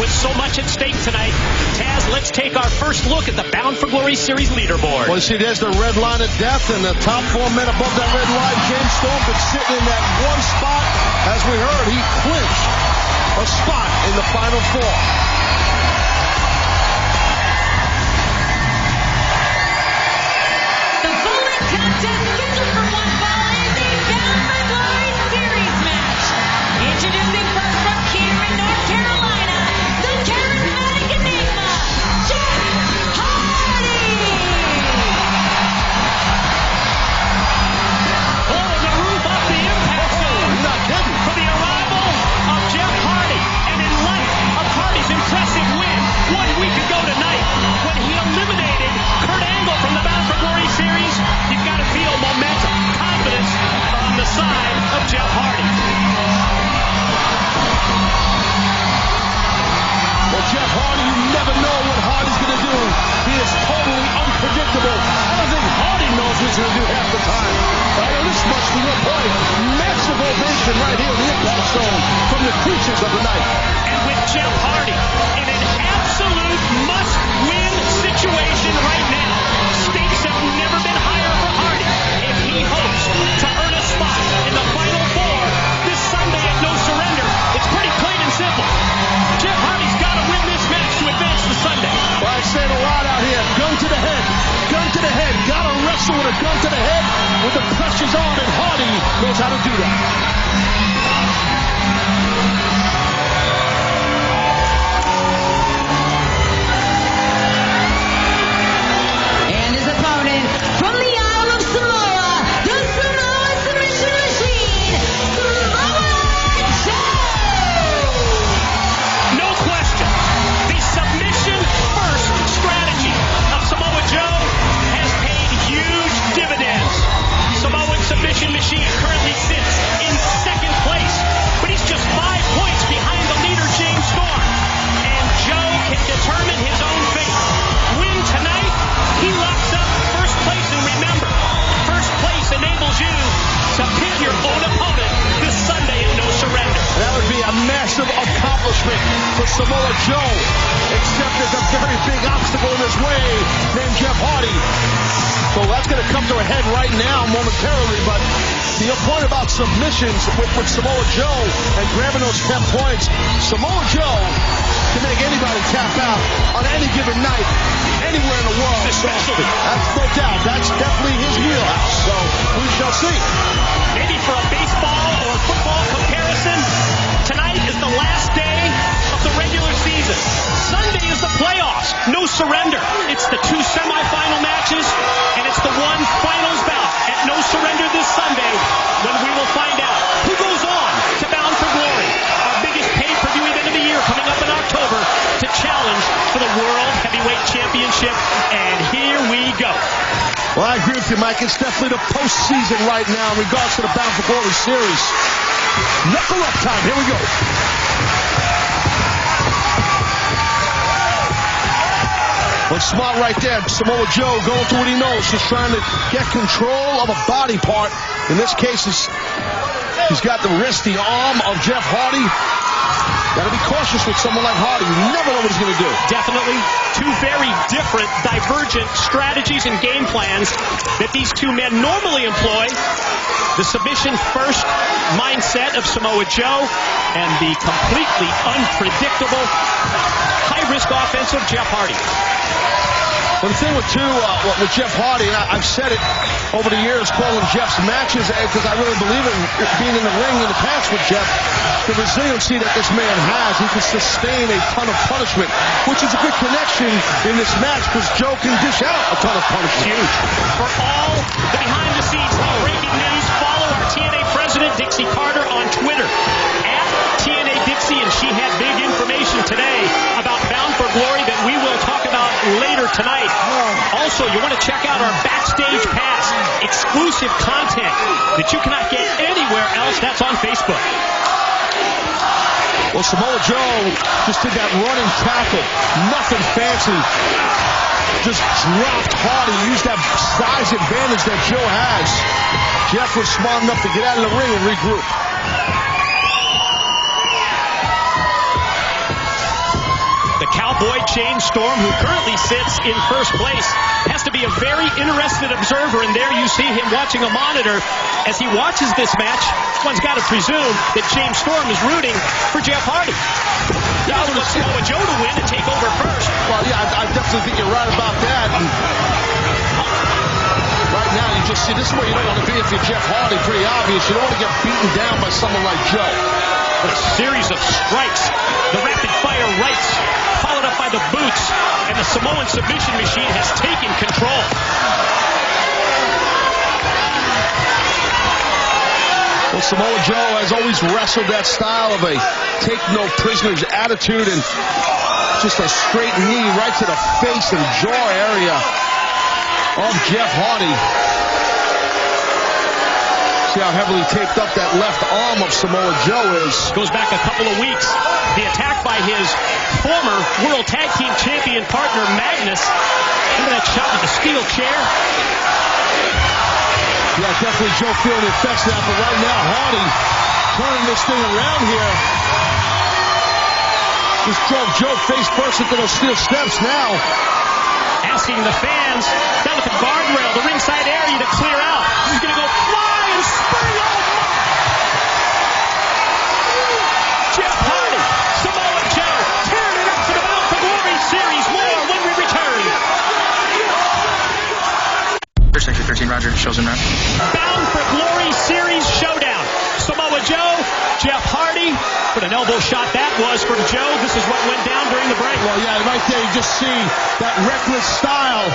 with so much at stake tonight. Taz, let's take our first look at the Bound for Glory Series leaderboard. Well, see, there's the red line of death, and the top 4 men above that red line. James Storm been sitting in that one spot. As we heard, he clinched a spot in the Final Four. The bowling contest scheduled for one fall is a Bound for Glory Series match. Introducing first from here in North Carolina, the charismatic enigma, Jeff Hardy. Oh, the roof off the impact zone. Not kidding. For the arrival of Jeff Hardy. And in light of Hardy's impressive win 1 week ago tonight, when he eliminated Kurt Angle from the Bound for Glory Series, you've got to feel momentum, confidence on the side of Jeff Hardy. Well, Jeff Hardy, you never know what Hardy's going to do. He is totally unpredictable. I don't think Hardy knows what he's going to do half the time. But I know this much to your point. Massive ovation right here in the impact zone from the creatures of the night. And with Jeff Hardy in an absolute must-win situation right now, stakes have never been higher for Hardy if he hopes to earn a spot in the Final Four this Sunday at No Surrender. It's pretty plain and simple. Jeff Hardy's got to win this match to advance to Sunday. Well, I say it a lot out here. Gun to the head. Gun to the head. Gotta wrestle with a gun to the head with the pressure's on, and Hardy knows how to do that. And his opponent from the Isle of Samoa, the Samoa Submission Machine, Samoa Joe. No question, the submission-first strategy of Samoa Joe has paid huge dividends. Samoan Submission Machine currently sits in second place, but he's just 5 points behind the leader, James Storm. And Joe can determine his own fate. Win tonight, he locks up first place. And remember, first place enables you to pick your own opponent this Sunday at No Surrender. That would be a massive accomplishment for Samoa Joe, except there's a very big obstacle in his way named Jeff Hardy. So that's going to come to a head right now momentarily, but to your point about submissions with Samoa Joe and grabbing those 10 points, Samoa Joe can make anybody tap out on any given night, anywhere in the world. Especially. That's no doubt. That's definitely his wheelhouse. So we shall see. Maybe for a baseball or football comparison, tonight is the last day of the regular season. Sunday is the playoffs. No Surrender. It's the 2 semifinal matches, and it's the 1 finals bout at No Surrender this Sunday when we will find out who goes on to Bound for Glory, our biggest pay-per-view event of the year coming up in October to challenge for the World Heavyweight Championship. And here we go. Well, I agree with you, Mike. It's definitely the postseason right now in regards to the Bound for Glory series. Knuckle up time. Here we go. Well, smart right there. Samoa Joe going to what he knows. Just trying to get control of a body part. In this case, he's got the wrist, the arm of Jeff Hardy. Got to be cautious with someone like Hardy. You never know what he's going to do. Definitely 2 very different, divergent strategies and game plans that these 2 men normally employ. The submission-first mindset of Samoa Joe and the completely unpredictable, high-risk offense of Jeff Hardy. Well, the thing with Jeff Hardy, and I've said it over the years, calling Jeff's matches, because I really believe in being in the ring in the past with Jeff, the resiliency that this man has. He can sustain a ton of punishment, which is a good connection in this match, because Joe can dish out a ton of punishment. Huge. For all the behind-the-scenes breaking news, follow our TNA president, Dixie Carter, on Twitter, at TNA Dixie, and she had big information today about Bound for Glory that we will talk about later tonight. Also, you want to check out our Backstage Pass, exclusive content that you cannot get anywhere else. That's on Facebook. Well, Samoa Joe just did that running tackle. Nothing fancy. Just dropped Hardy. Used that size advantage that Joe has. Jeff was smart enough to get out of the ring and regroup. James Storm, who currently sits in first place, has to be a very interested observer, and there you see him watching a monitor. As he watches this match, one's got to presume that James Storm is rooting for Jeff Hardy. Yeah, I want Samoa Joe to win and take over first. Well, yeah, I definitely think you're right about that. And right now, you just see this is where you don't want to be if you're Jeff Hardy. Pretty obvious. You don't want to get beaten down by someone like Joe. A series of strikes, the rapid-fire rights, followed up by the boots, and the Samoan submission machine has taken control. Well, Samoa Joe has always wrestled that style of a take-no-prisoners attitude, and just a straight knee right to the face and jaw area of Jeff Hardy. See how heavily taped up that left arm of Samoa Joe is. Goes back a couple of weeks. The attack by his former World Tag Team Champion partner, Magnus. Remember that shot with the steel chair? Yeah, definitely Joe feeling the effects of that, but right now Hardy turning this thing around here. Just drove Joe face first into those steel steps now. Asking the fans down at the guardrail, the ringside area, to clear out. He's going to go fly and spring off. Jeff Hardy, Samoa Joe, tearing it up for the Bound for Glory series. More when we return. First Sector 13, Roger. Shows in round. Bound for Glory series showdown. Samoa Joe, Jeff Hardy. What an elbow shot that was from Joe. This is what went down during the break. Well, yeah, right there you just see that reckless style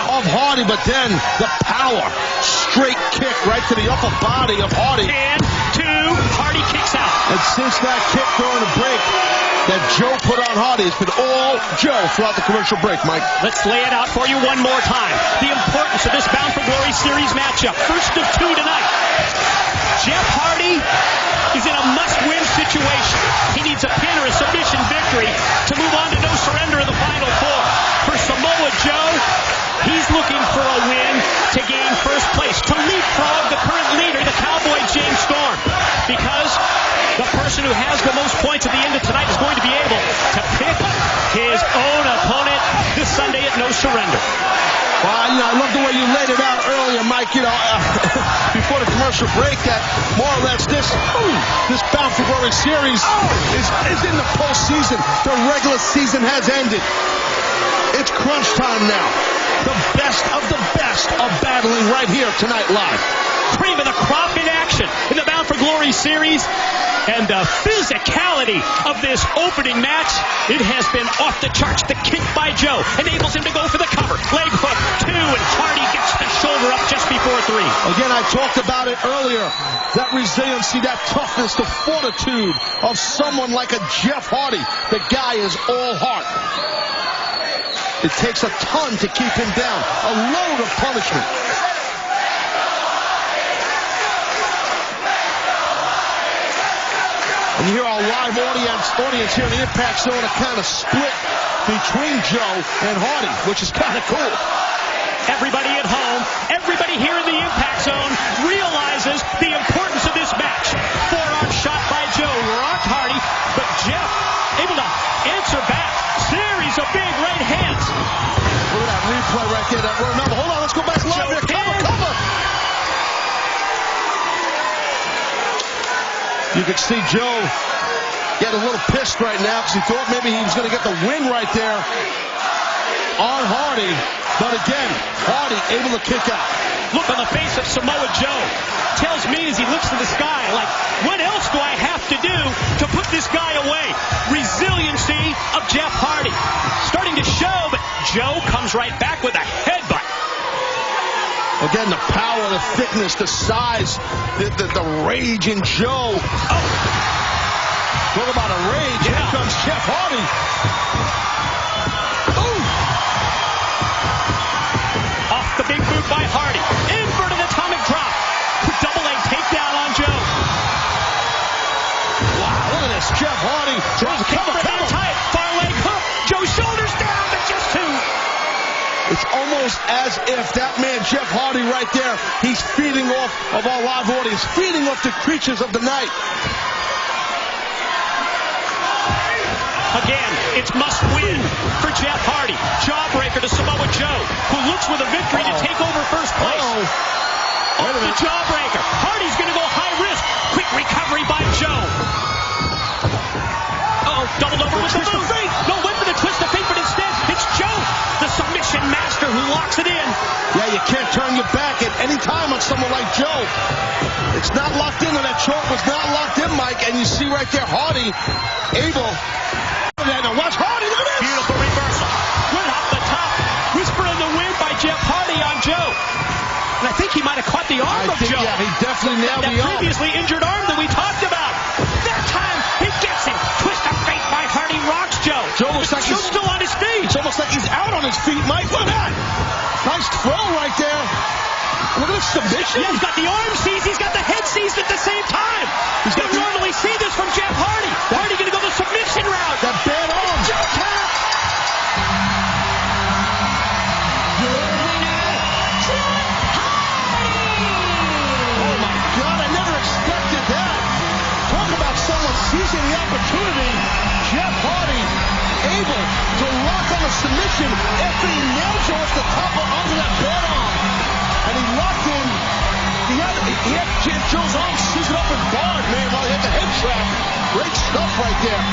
of Hardy, but then the power. Straight kick right to the upper body of Hardy. And two, Hardy kicks out. And since that kick during the break that Joe put on Hardy, it's been all Joe throughout the commercial break, Mike. Let's lay it out for you one more time. The importance of this Bound for Glory series matchup. First of two tonight. Jeff Hardy is in a must-win situation. He needs a pin or a submission victory to move on to no surrender in the final four. For Samoa Joe, he's looking for a win to gain first place, to leapfrog the current leader, the Cowboy James Storm, because the person who has the most points at the end of tonight is going to be able to pick his own opponent this Sunday at No Surrender. Well, I love the way you laid it out earlier, Mike. Before the commercial break, that more or less this Bound for Glory series is in the postseason. The regular season has ended. It's crunch time now. The best of the best are battling right here tonight live. Cream of the crop in action in the Bound for Glory series. And the physicality of this opening match, it has been off the charts. The kick by Joe enables him to go for the cover. Leg hook, two, and Hardy gets the shoulder up just before three. Again, I talked about it earlier. That resiliency, that toughness, the fortitude of someone like a Jeff Hardy. The guy is all heart. It takes a ton to keep him down. A load of punishment. And you hear our live audience here in the Impact Zone are kind of split between Joe and Hardy, which is kind of cool. Everybody at home, everybody here in the Impact Zone realizes the importance of this match. Forearm shot by Joe, rocked Hardy, but Jeff able to answer back. Series of big right hands. Look at that replay right there. That roll number. Hold on, let's go back live here. Cover. You can see Joe get a little pissed right now because he thought maybe he was going to get the win right there on Hardy. But again, Hardy able to kick out. Look on the face of Samoa Joe. Tells me as he looks to the sky, like, what else do I have to do to put this guy away? Resiliency of Jeff Hardy. Starting to show, but Joe comes right back with a headbutt. Again, the power, the thickness, the size, the rage in Joe. Oh. Talk about a rage. Yeah. Here comes Jeff Hardy. Ooh. Off the big boot by Hardy. Inverted atomic drop. Double leg takedown on Joe. Wow, look at this. Jeff Hardy. Drop kick for the tight. Far leg hook. Joe's shoulders down, but just two. It's almost as if that man, Jeff Hardy, right there, he's feeding off of our live audience, feeding off the creatures of the night. Again, it's must-win for Jeff Hardy. Jawbreaker to Samoa Joe, who looks with a victory to take over first place. Off the jawbreaker. Hardy's going to go high risk. Quick recovery by Joe. Doubled over with the move. No, went for the twist of fate, but instead it's Joe, the submission master, who locks it in. Yeah, you can't turn your back at any time on someone like Joe. It's not locked in, and that choke was not locked in, Mike. And you see right there, Hardy able. Now watch Hardy. Look at this. Beautiful reversal. Good off the top. Whisper in the wind by Jeff Hardy on Joe. And I think he might have caught the arm of Joe. Yeah, he definitely nailed the arm. That previously injured arm that we talked about. That time, he gets it. Twist of fate by Hardy rocks Joe. Joe looks like Joe's he's still on his feet. It's almost like he's out on his feet, Mike. Look at that. Nice throw right there. Look at this submission. Yeah, he's got the arm seized. He's got the head seized at the same time. You don't normally see this from Jeff Hardy. Hardy going to go the submission route. That bad arm. Joe tap. Oh, my God. I never expected that. Talk about someone seizing the opportunity. Jeff Hardy able to lock on a submission after he nailed Joe off the top of onto that bad arm. And he locked in. He had Joe's arm seized up and barred, man, while he had the head trap. Great stuff right there.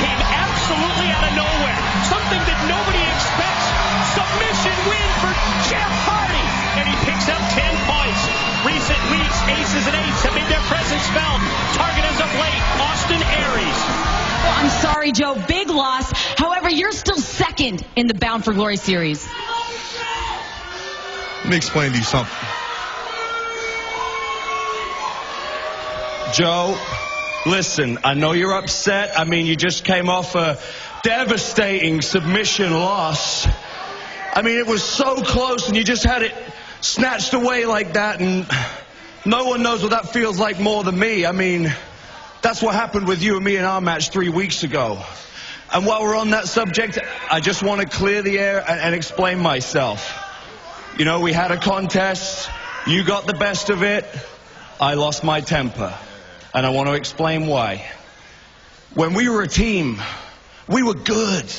Came absolutely out of nowhere. Something that nobody expects. Submission win for Jeff Hardy. And he picks up 10 points. Recent weeks, aces and eights have made their presence felt. Target as of late, Austin Aries. Oh, I'm sorry, Joe. Big loss. However, you're still second in the Bound for Glory series. Let me explain to you something. Joe, listen, I know you're upset. I mean, you just came off a devastating submission loss. I mean, it was so close, and you just had it snatched away like that, and no one knows what that feels like more than me. I mean, that's what happened with you and me in our match 3 weeks ago. And while we're on that subject, I just want to clear the air and explain myself. You know, we had a contest. You got the best of it. I lost my temper. And I want to explain why. When we were a team, we were good.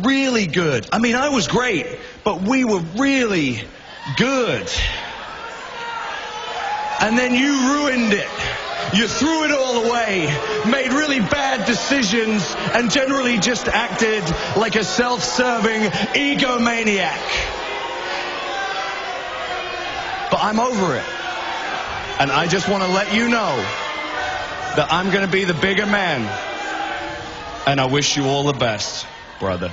Really good. I mean, I was great, but we were really good. And then you ruined it. You threw it all away, made really bad decisions, and generally just acted like a self-serving egomaniac. But I'm over it. And I just want to let you know that I'm going to be the bigger man. And I wish you all the best, brother.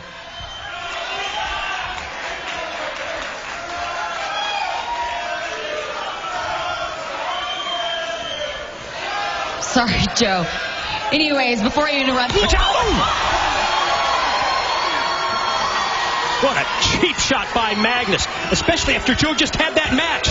Sorry, Joe. Anyways, before I interrupt... What a cheap shot by Magnus, especially after Joe just had that match.